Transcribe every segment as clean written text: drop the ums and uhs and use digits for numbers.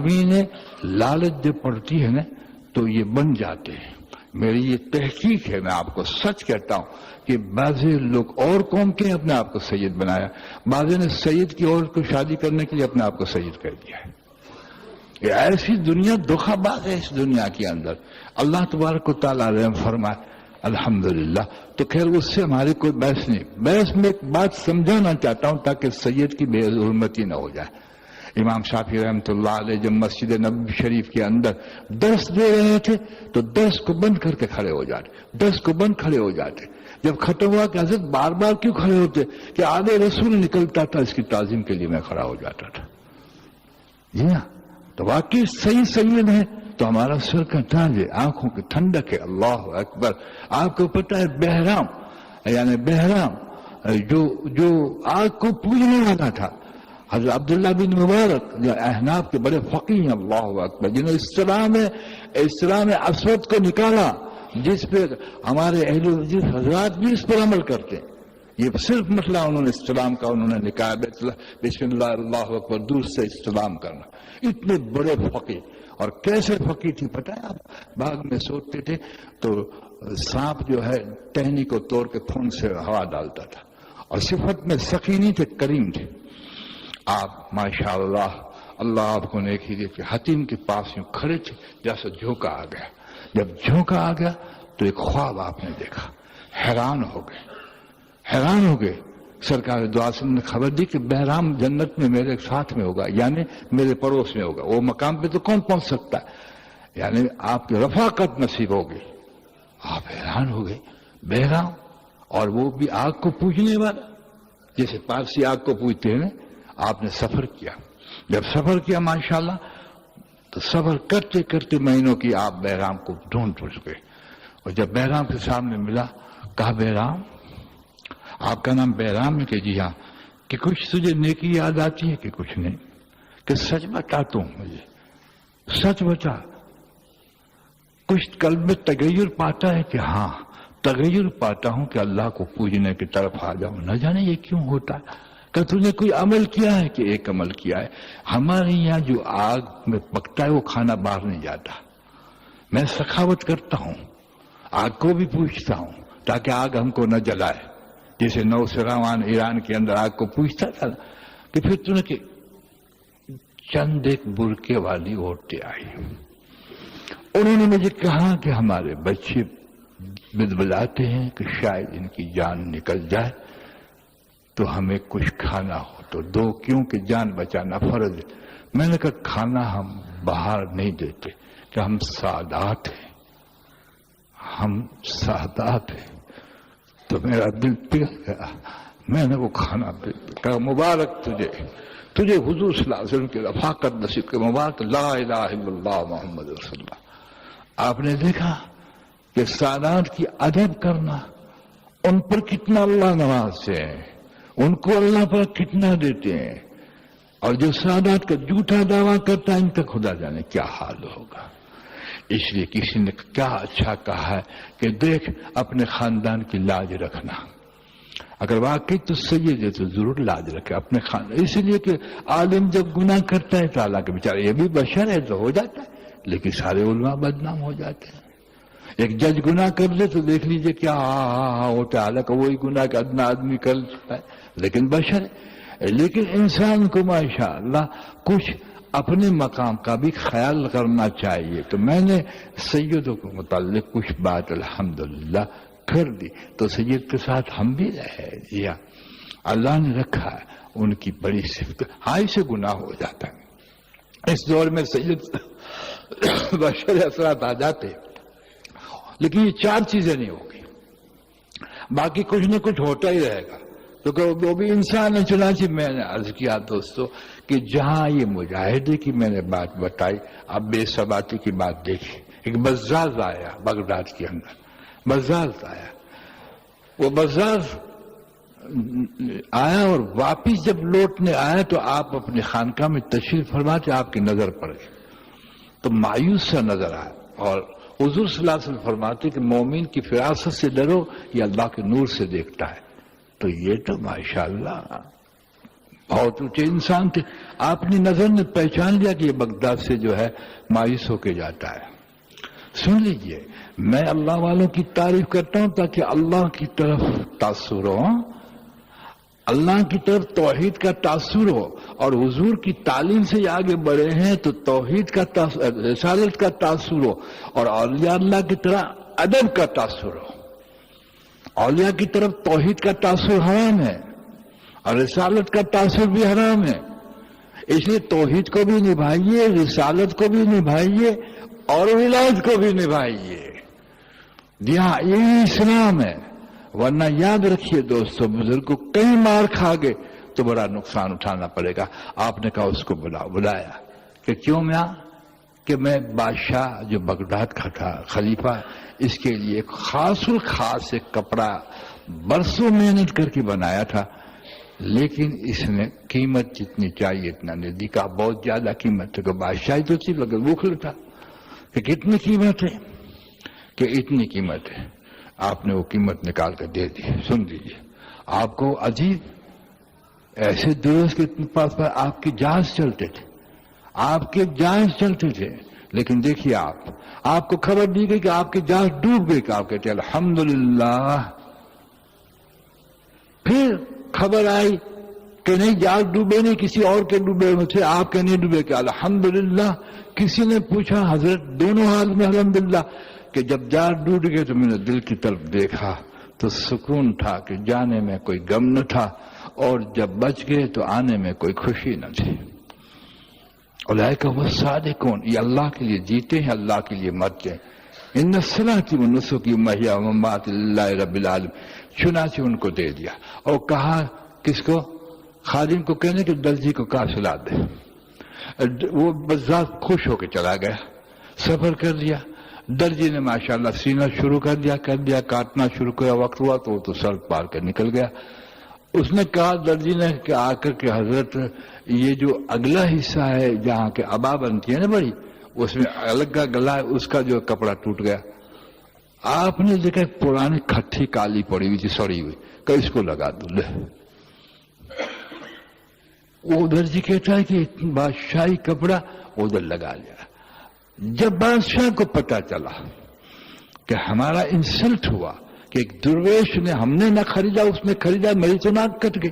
آدمی نے لالچ جب پڑتی ہے نا تو یہ بن جاتے ہیں. میری یہ تحقیق ہے, میں آپ کو سچ کہتا ہوں کہ بعض لوگ اور قوم کے اپنے آپ کو سید بنایا, بعض نے سید کی عورت کو شادی کرنے کے لیے اپنے آپ کو سید کر دیا ہے. یہ ایسی دنیا دھوکہ باز ہے اس دنیا کے اندر. اللہ تبارک و تعالیٰ رحم فرمائے الحمدللہ. تو خیر اس سے ہماری کوئی بحث نہیں. بحث میں ایک بات سمجھانا چاہتا ہوں تاکہ سید کی بے حرمتی نہ ہو جائے. امام شافعی رحمۃ اللہ علیہ جب مسجد نبوی شریف کے اندر درس دے رہے تھے تو درس کو بند کر کے کھڑے ہو جاتے, درس کو بند کھڑے ہو جاتے. جب ختم ہوا کہ حضرت بار بار کیوں کھڑے ہوتے, کہ آدھے رسول نکلتا تھا, اس کی تعظیم کے لیے میں کھڑا ہو جاتا تھا. جی ہاں, تو واقعی صحیح سید ہے تو ہمارا سر کا تاج ہے, آنکھوں کی ٹھنڈک ہے. اللہ اکبر. آپ کو پتہ ہے بہرام, یعنی بہرام جو آگ کو پوجنے والا تھا, حضرت عبداللہ بن مبارک جو احناف کے بڑے فقیہ ہیں, اللہ اکبر, جنہوں نے اسلام اسود کو نکالا, جس پہ ہمارے اہل حدیث حضرات بھی اس پر عمل کرتے ہیں. یہ صرف مسئلہ انہوں نے اسلام کا انہوں نے نکالا, بسم اللہ اللہ اکبر, دور سے اسلام کرنا. اتنے بڑے فقیہ, اور کیسے فقیہ تھی پتہ ہے آپ, باغ میں سوتے تھے تو سانپ جو ہے ٹہنی کو توڑ کے خون سے ہوا ڈالتا تھا, اور صفت میں سخی نہیں تھے, کریم تھے. آپ ماشاءاللہ اللہ آپ کو نیکی دے کہ حتیم کے پاس یوں کھڑے تھے, جیسا جھونکا آ گیا. جب جھونکا آ گیا تو ایک خواب آپ نے دیکھا, حیران ہو گئے. سرکار دو عالم نے خبر دی کہ بہرام جنت میں میرے ساتھ میں ہوگا, یعنی میرے پڑوس میں ہوگا. وہ مقام پہ تو کون پہنچ سکتا ہے, یعنی آپ کی رفاقت نصیب ہوگی. آپ حیران ہو گئے, بہرام, اور وہ بھی آگ کو پوجنے والا, جیسے پارسی آگ کو پوجتے ہیں. آپ نے سفر کیا, جب سفر کیا ماشاءاللہ, تو سفر کرتے کرتے مہینوں کی آپ بہرام کو ڈھونڈ گئے. اور جب بہرام کے سامنے ملا, کہا بہرام, آپ کا نام بہرام ہے؟ کہ جی ہاں. کہ کچھ تجھے نیکی یاد آتی ہے؟ کہ کچھ نہیں. کہ سچ بتا, تو مجھے سچ بتا, کچھ قلب میں تغیر پاتا ہے؟ کہ ہاں تغیر پاتا ہوں کہ اللہ کو پوجنے کی طرف آ جاؤں. نہ جانے یہ کیوں ہوتا ہے. کہ تو نے کوئی عمل کیا ہے؟ کہ ایک عمل کیا ہے. ہمارے یہاں جو آگ میں پکتا ہے وہ کھانا باہر نہیں جاتا. میں سخاوت کرتا ہوں, آگ کو بھی پوچھتا ہوں تاکہ آگ ہم کو نہ جلائے. جیسے نوسروان ایران کے اندر آگ کو پوچھتا تھا کہ پھر تو نے کہ چند ایک برقعے والی عورتیں آئی, انہوں نے مجھے کہا کہ ہمارے بچے بدبلاتے ہیں کہ شاید ان کی جان نکل جائے, تو ہمیں کچھ کھانا ہو تو دو, کیونکہ جان بچانا فرض ہے. میں نے کہا کھانا ہم باہر نہیں دیتے, کہ ہم سادات ہیں, تو میرا دل پگھل گیا. میں نے وہ کھانا کہا مبارک تجھے حضور صلی اللہ علیہ وسلم کی رفاقت نصیب کے, مبارک لا الہ الا اللہ محمد رسول اللہ. آپ نے دیکھا کہ سادات کی ادب کرنا, ان پر کتنا اللہ نوازتے ہیں, ان کو اللہ پر کتنا دیتے ہیں, اور جو سادات کا جھوٹا دعویٰ کرتا ہے ان کا خدا جانے کیا حال ہوگا. اس لیے کسی نے کیا اچھا کہا ہے کہ دیکھ اپنے خاندان کی لاج رکھنا. اگر واقعی تو سید ہے تو ضرور لاج رکھے اپنے خاندان. اس لیے کہ عالم جب گناہ کرتا ہے تو اللہ کے بیچارے, یہ بھی بشر ہے تو ہو جاتا ہے, لیکن سارے علماء بدنام ہو جاتے ہیں. ایک جج گناہ کر لے تو دیکھ لیجئے کیا ہوتا ہے, حالانکہ وہی گناہ کا ادنا آدمی کر سکتا ہے, لیکن بشر ہے. لیکن انسان کو ماشاءاللہ کچھ اپنے مقام کا بھی خیال کرنا چاہیے. تو میں نے سیدوں کے متعلق کچھ بات الحمدللہ کر دی, تو سید کے ساتھ ہم بھی رہے. جی ہاں, اللہ نے رکھا ہے ان کی بڑی صفت. ہاں اسے گناہ ہو جاتا ہے, اس دور میں سید بشر اثرات آ جاتے, لیکن یہ چار چیزیں نہیں ہوگی, باقی کچھ نہ کچھ ہوتا ہی رہے گا. تو وہ بھی انسان ہے. چنانچہ میں نے عرض کیا دوستو کہ جہاں یہ مجاہدے کی میں نے بات بتائی, اب بے ثباتی کی بات دیکھی. ایک بزاز آیا بغداد کے اندر, بزاز آیا, وہ بزاز آیا اور واپس جب لوٹنے آیا تو آپ اپنے خانقاہ میں تشریف فرماتے, آپ کی نظر پڑ گئی تو مایوس سا نظر آیا. اور حضور صلی اللہ علیہ وسلم فرماتے کہ مومن کی فراست سے ڈرو, یہ اللہ کے نور سے دیکھتا ہے. تو یہ تو ماشاءاللہ بہت اونچے انسان تھے. اپنی نظر نے پہچان لیا کہ یہ بغداد سے جو ہے مایوس ہو کے جاتا ہے. سن لیجئے، میں اللہ والوں کی تعریف کرتا ہوں تاکہ اللہ کی طرف تاثر ہو، اللہ کی طرف توحید کا تاثر ہو. اور حضور کی تعلیم سے یہ آگے بڑھے ہیں تو توحید کا رسالت کا تاثر ہو، اور اولیاء اللہ کی طرح ادب کا تاثر ہو. اولیاء کی طرف توحید کا تاثر حرام ہے اور رسالت کا تاثر بھی حرام ہے. اس لیے توحید کو بھی نبھائیے، رسالت کو بھی نبھائیے اور ولایت کو بھی نبھائیے. جی ہاں، یہی اسلام ہے. ورنہ یاد رکھیے دوستو، بزرگ کو کہیں مار کھا گئے تو بڑا نقصان اٹھانا پڑے گا. آپ نے کہا اس کو بلایا کہ کیوں میاں؟ کہ میں بادشاہ جو بغداد کا تھا، خلیفہ، اس کے لیے ایک خاص ایک کپڑا برسوں محنت کر کے بنایا تھا، لیکن اس نے قیمت جتنی چاہیے اتنا نہیں دی. کہا بہت زیادہ قیمت ہے. کہ بادشاہی تو تھی مگر بخل تھا. کہ کتنی قیمت ہے؟ کہ اتنی قیمت ہے. آپ نے وہ قیمت نکال کر دے دی. سن لیجیے، آپ کو عجیب ایسے درست کے پاس پر آپ کی جہاز چلتے تھے، آپ کے جہاز چلتے تھے، لیکن دیکھیے آپ کو خبر دی گئی کہ آپ کے جہاز ڈوب گئے. کہ آپ کہتے ہیں الحمدللہ. پھر خبر آئی کہ نہیں، جہاز ڈوبے نہیں، کسی اور کے ڈوبے ہوئے تھے، آپ کے نہیں ڈوبے. کہ الحمدللہ. کسی نے پوچھا حضرت دونوں حال میں الحمدللہ. کہ جب جہاز ڈوب گئے تو میں نے دل کی طرف دیکھا تو سکون تھا کہ جانے میں کوئی غم نہ تھا، اور جب بچ گئے تو آنے میں کوئی خوشی نہ تھی. اولئک هم الصادقون. یہ اللہ کے لیے جیتے ہیں، اللہ کے لیے مرتے ہیں. ان صلاتی و نسکی و محیا و ممات للہ رب العالمین. چنانچہ ان کو دے دیا اور کہا کس کو؟ خادم کو کہنے کہ درزی کو کہا سلا دے. وہ بذات خوش ہو کے چلا گیا، سفر کر لیا. درجی نے ماشاءاللہ سینا شروع کر دیا کاٹنا شروع کیا. وقت ہوا تو وہ تو سڑک پار کر نکل گیا. اس نے کہا درجی نے کہ آ کر کے حضرت یہ جو اگلا حصہ ہے جہاں کے ابا بنتی ہے نا بڑی، اس میں الگ کا گلا ہے، اس کا جو کپڑا ٹوٹ گیا. آپ نے دیکھا پرانی کھٹی کالی پڑی ہوئی تھی، سڑی ہوئی. کہ اس کو لگا دو. لے وہ درجی کہتا ہے کہ بادشاہی کپڑا ادھر لگا لیا. جب بادشاہ کو پتا چلا کہ ہمارا انسلٹ ہوا، کہ ایک درویش نے، ہم نے نہ خریدا اس نے خریدا، میری تو ناک کٹ گئی.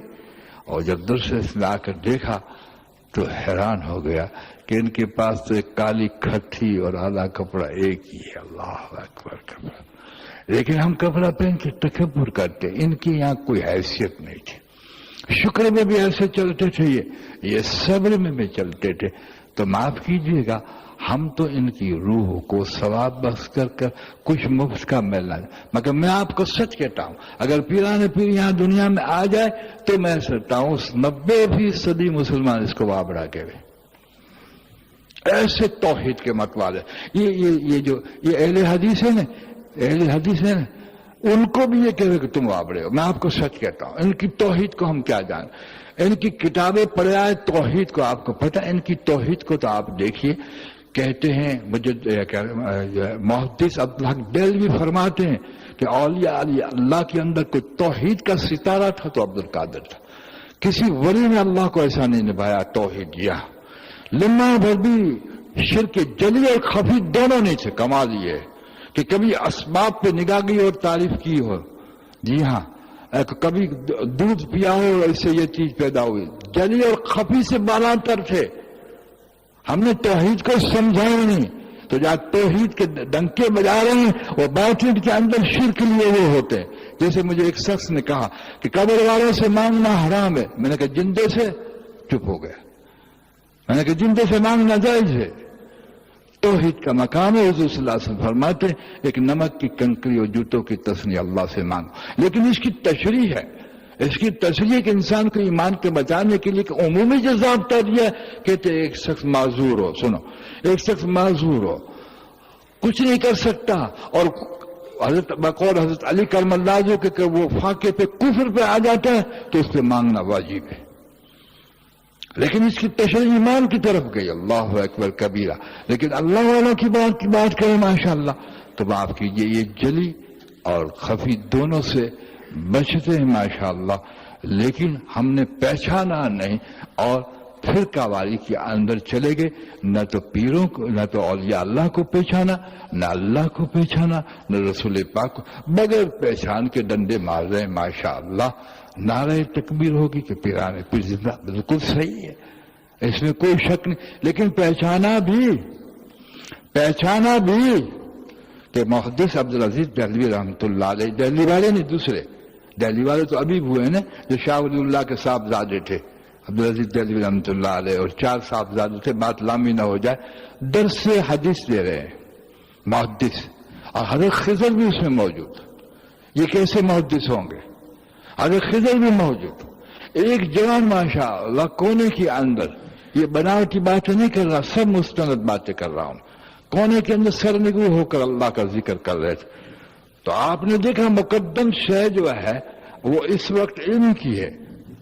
اور جب دوسرے سے آ کر دیکھا تو حیران ہو گیا کہ ان کے پاس تو ایک کالی کھٹی اور اعلیٰ کپڑا ایک ہی ہے. اللہ اکبر کپڑا. لیکن ہم کپڑا پہن کے تکبر کرتے. ان کی یہاں کوئی حیثیت نہیں تھی. شکر میں بھی ایسے چلتے تھے، یہ صبر میں بھی چلتے تھے. تو معاف کیجیے گا، ہم تو ان کی روح کو ثواب بخش کر کچھ مفت کا ملنا ہے. مگر میں آپ کو سچ کہتا ہوں، اگر پیران پیر یہاں دنیا میں آ جائے تو میں سمجھتا ہوں 90% مسلمان اس کو وابڑا کے ہوئے. ایسے توحید کے مت والے یہ اہل حدیث ہے نا، اہل حدیث ہے نا، ان کو بھی یہ کہے کہ تم وابڑے ہو. میں آپ کو سچ کہتا ہوں، ان کی توحید کو ہم کیا جانیں. ان کی کتابیں پڑھے آئے توحید کو آپ کو پتہ. ان کی توحید کو تو آپ دیکھیے. کہتے ہیں مجھے محدث عبدالحق دہلوی فرماتے ہیں کہ اولیاء اللہ کے اندر کوئی توحید کا ستارہ تھا تو عبد القادر تھا. کسی ولی نے اللہ کو ایسا نہیں نبھایا توحید. لمحہ بھر بھی شرک جلی اور خفی دونوں نہیں تھے. کمال یہ ہے کہ کبھی اسباب پہ نگاہ گئی اور تعریف کی ہو. جی ہاں، کبھی دودھ پیا ہو اور اس سے یہ چیز پیدا ہوئی. جلی اور خفی سے بالا تر تھے. ہم نے توحید کو سمجھایا نہیں تو جہاں توحید کے ڈنکے بجا رہے ہیں وہ باطن کے اندر شرک لیے ہوئے ہوتے ہیں. جیسے مجھے ایک شخص نے کہا کہ قبر والوں سے مانگنا حرام ہے. میں نے کہا جندے سے؟ چپ ہو گیا. میں نے کہا جندے سے مانگنا جائز ہے. توحید کا مقام ہے. حضور صلی اللہ علیہ وسلم فرماتے ہیں ایک نمک کی کنکری اور جوتوں کی تسنی اللہ سے مانگو. لیکن اس کی تشریح ہے، اس کی تشریح کہ انسان کو ایمان کے بچانے کے لیے عمومی جو ضابطہ دیا کہتے ایک شخص معذور ہو. سنو، ایک شخص معذور ہو، کچھ نہیں کر سکتا، اور بقول حضرت علی کرم اللہ وجہہ کہ وہ فاقے پہ کفر پہ آ جاتا ہے تو اس پہ مانگنا واجب ہے. لیکن اس کی تشریح ایمان کی طرف گئی. اللہ اکبر کبیرہ. لیکن اللہ والوں کی بات کریں ماشاءاللہ تو معاف کیجئے یہ جلی اور خفی دونوں سے بچتے ہیں ماشاءاللہ. لیکن ہم نے پہچانا نہیں اور پھر کاواری کے اندر چلے گئے، نہ تو پیروں کو، نہ تو اولیاء اللہ کو پہچانا، نہ اللہ کو پہچانا، نہ رسول پاک کو، بغیر پہچان کے ڈنڈے مار رہے ہیں۔ ماشاء اللہ نعرہ تکبیر ہوگی کہ پیران پیر زندہ، بالکل صحیح ہے، اس میں کوئی شک نہیں، لیکن پہچانا بھی کہ محدث عبدالعزیز دہلوی رحمۃ اللہ علیہ، دہلی والے نہیں، دوسرے دہلی والے تو ابھی ہوئے نا، جو شاہ ولی اللہ کے صاحبزادے تھے عبدالعزیز دہلوی رحمۃ اللہ علیہ، اور 4 صاحبزادے تھے، بات لمبی نہ ہو جائے، درس حدیث دے رہے ہیں محدث، اور حضرت خضر بھی اس میں موجود۔ یہ کیسے محدث ہوں گے؟ حضرت خضر بھی موجود، ایک جوان ماشاء اللہ کونے کے اندر، یہ بناوٹی باتیں نہیں کر رہا، سب مستند باتیں کر رہا ہوں، کونے کے اندر سرنگو ہو کر اللہ کا ذکر کر رہے تھے۔ تو آپ نے دیکھا مقدم شے جو ہے وہ اس وقت علم کی ہے،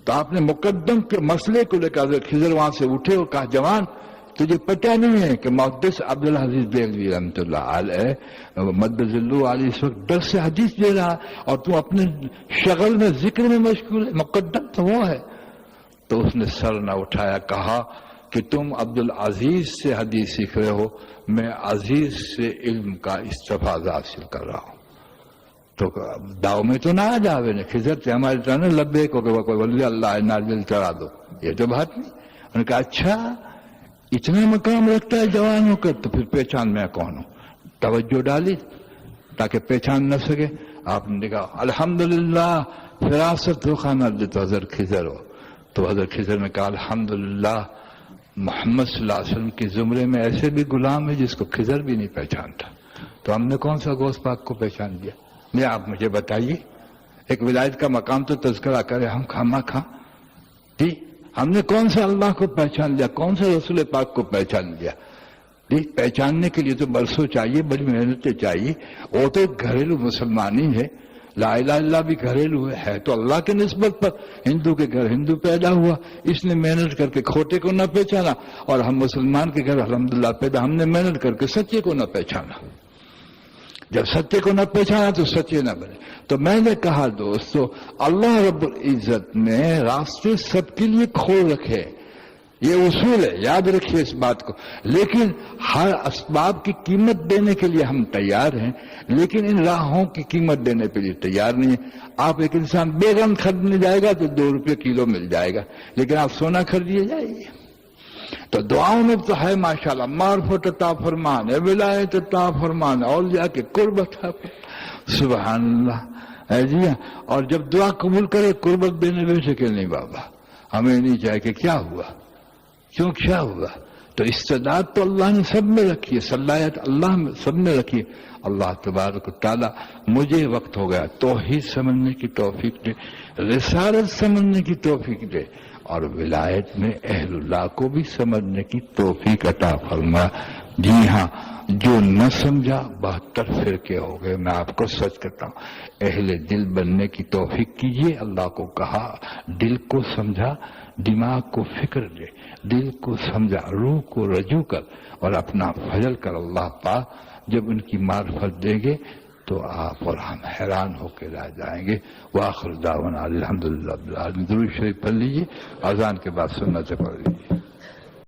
تو آپ نے مقدم کے مسئلے کو لے کر حضرت خضر وہاں سے اٹھے اور کہا جوان تجھے پتہ نہیں ہے کہ محدث عبدالعزیز دہلوی رحمۃ اللہ علیہ مدذ اللہ علیہ اس وقت درس حدیث دے رہا اور تو اپنے شغل میں ذکر میں مشغول ہے، مقدم تو وہ ہے۔ تو اس نے سر نہ اٹھایا، کہا کہ تم عبدالعزیز سے حدیث سیکھ رہے ہو، میں عزیز سے علم کا استفادہ حاصل کر رہا ہوں۔ تو داؤ میں تو نہ آ جاوے نے، خضر سے ہماری طرح نا لبے کو کہ کوئی ولی اللہ ہے نازل چڑھا دو، یہ تو بات نہیں۔ انہوں نے کہا اچھا اتنا مقام رکھتا ہے جوان ہو کر، تو پھر پہچان میں کون ہوں؟ توجہ ڈالی تاکہ پہچان نہ سکے۔ آپ نے کہا الحمدللہ فراست رخانہ دے تو حضرت خضر ہو۔ تو حضرت خضر نے کہا الحمدللہ محمد صلی اللہ علیہ وسلم کے زمرے میں ایسے بھی غلام ہے جس کو خضر بھی نہیں پہچانتا، تو ہم نے کون سا غوث پاک کو پہچان دیا؟ میں آپ مجھے بتائیے، ایک ولایت کا مقام تو تذکرہ کرے ہم خامہ خواہ جی، ہم نے کون سا اللہ کو پہچان لیا، کون سا رسول پاک کو پہچان لیا؟ جی پہچاننے کے لیے تو برسوں چاہیے، بڑی محنتیں چاہیے، وہ تو گھریلو مسلمان ہی ہے، لا الہ الا اللہ بھی گھریلو ہے تو اللہ کے نسبت پر، ہندو کے گھر ہندو پیدا ہوا، اس نے محنت کر کے کھوٹے کو نہ پہچانا، اور ہم مسلمان کے گھر الحمدللہ پیدا، ہم نے محنت کر کے سچے کو نہ پہچانا۔ جب سچے کو نہ پہچانا تو سچے نہ بنے۔ تو میں نے کہا دوستو اللہ رب العزت نے راستے سب کے لیے کھول رکھے، یہ اصول ہے، یاد رکھیے اس بات کو، لیکن ہر اسباب کی قیمت دینے کے لیے ہم تیار ہیں، لیکن ان راہوں کی قیمت دینے کے لیے تیار نہیں ہے۔ آپ ایک انسان بیگن خریدنے جائے گا تو 2 روپے کلو مل جائے گا، لیکن آپ سونا خریدیے جائیے۔ تو دعاؤں میں تو ہے ماشاءاللہ معرفت عطا فرمان ہے، ولایت عطا فرمان ہے، اولیاء کے قربت ہے، سبحان اللہ ہے جی۔ اور جب دعا قبول کرے قربت دینے میں سے کہ نہیں بابا ہمیں نہیں چاہے کہ کیا ہوا، کیوں کیا ہوا؟ تو استعداد تو اللہ نے سب میں رکھی ہے، صلاحیت اللہ میں سب میں رکھی ہے۔ اللہ تبارک و تعالی مجھے وقت ہو گیا توحید سمجھنے کی توفیق دے، رسالت سمجھنے کی توفیق دے، اور ولایت میں اہل اللہ کو بھی سمجھنے کی توفیق عطا فرما۔ جی ہاں، جو نہ سمجھا 72 فرقے ہو گئے۔ میں آپ کو سچ کہتا ہوں، اہل دل بننے کی توفیق کیجیے۔ اللہ کو کہا دل کو سمجھا، دماغ کو فکر دے، دل کو سمجھا، روح کو رجوع کر اور اپنا فضل کر۔ اللہ پاک جب ان کی معرفت دیں گے تو آپ اور ہم حیران ہو کے رہ جائیں گے۔ وآخر دعوانا الحمدللہ رب العالمین۔ درود شریف پڑھ لیجیے، اذان کے بعد سنت پڑھ لیجیے۔